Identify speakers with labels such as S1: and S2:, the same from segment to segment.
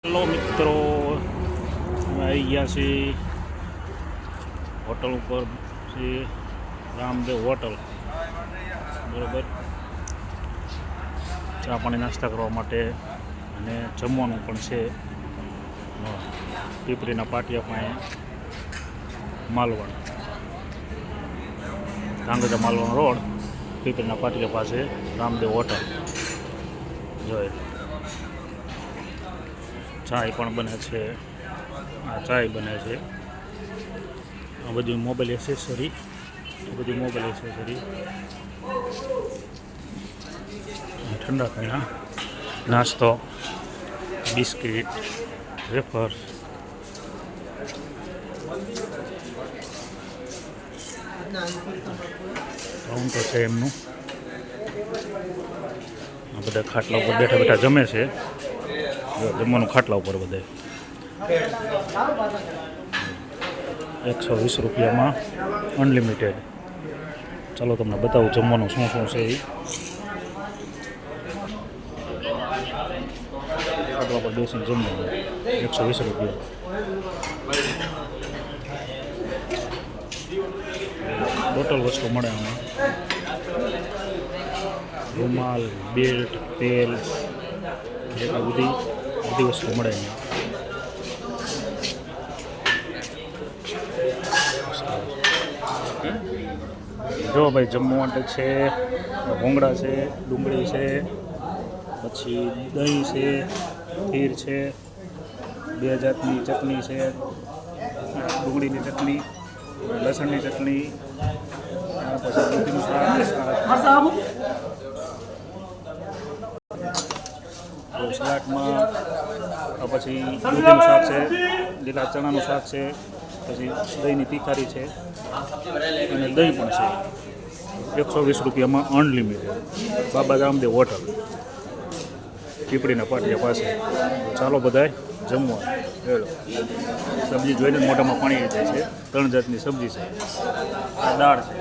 S1: Hello મિત્રો, આવી ગયા છીએ હોટલ ઉપર છીએ, રામદેવ હોટલ. બરાબર, ચા પાણી નાસ્તા કરવા માટે અને જમવાનું પણ છે. પીપળીના પાટિયા પાસે માલવણ, ધાંગધ્રા માલવણ રોડ, પીપળીના પાટિયા પાસે રામદેવ હોટલ. જોઈ ચાય પણ બને છે, આ ચાય બને છે. આ બધી મોબાઈલ એસેસરી, ઠંડા પીણા, નાસ્તો, બિસ્કિટ, વેફર. કાઉન્ટર છે એમનું. આ બધા ખાટલા ઉપર બેઠા બેઠા જમે છે. જમવાનું ખાટલા ઉપર બધે 120 રૂપિયામાં અનલિમિટેડ. ચાલો તમને બતાવું જમવાનું શું શું છે એ. ખાટલા પર બેસીને જમવાનું 120 રૂપિયા. બોટલ વસ્તુ મળે આમાં, રૂમાલ, બેલ્ટ, તેલ, બધી વસ્તુ મળે અહીંયા. જો ભાઈ જમવા માટે છે, ભોંગળા છે, ડુંગળી છે, પછી દહીં છે, ખીર છે, 2 જાતની ચટણી છે, ડુંગળીની ચટણી, લસણની ચટણી, પછી દૂધીનું શાક, સલાડમાં પછી દૂધીનું શાક છે, લીલા ચણાનું શાક છે, પછી દહીંની તીખારી છે અને દહીં પણ છે. 120 રૂપિયામાં અનલિમિટેડ. બાબા રામદેવ હોટલ, પીપળીના પાટિયા પાસે. ચાલો બધાય જમવા. સબ્જી જોઈને મોઢામાં પાણી આવી જાય છે. 3 જાતની સબ્જી છે. આ દાળ છે,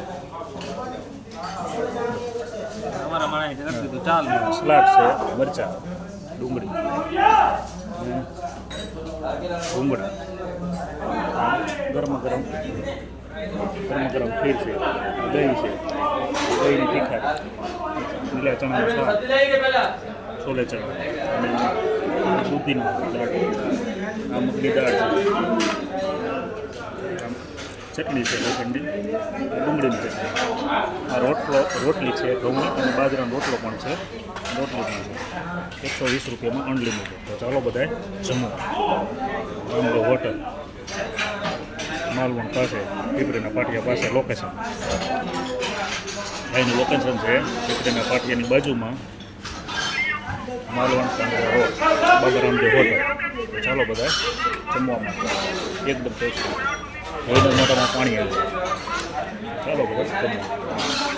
S1: સલાડ છે, મરચાં, ડુંગળી, ભૂંગળા, ગરમ ગરમ ખીર છે, દહીં છે, દહીંની તીખારી, લીલા ચણાનું શાક, છોલે ચણા અને દૂધીની દાળ, આ મગની દાળ છે, ચટણી છે, લસણની, ડુંગળીની ચટણી, આ રોટલી છે, ઘઉંની અને બાજરાનો રોટલો પણ છે, રોટલી પણ છે. 120 રૂપિયામાં અનલિમિટેડ. તો ચાલો બધાય જમવા. રામદેવ હોટલ, માલવણ પાસે, પીપળીના પાટિયા પાસે લોકેશન. અહીંનું લોકેશન છે પીપળીના પાટિયાની બાજુમાં, માલવણ ધાંગધ્રા રોડ, બાબા રામદેવ હોટલ. તો ચાલો બધાય જમવા માટે. એકદમ ટેસ્ટી. હવે મોટામાં પાણી આવે. ચાલો બધા જમવા.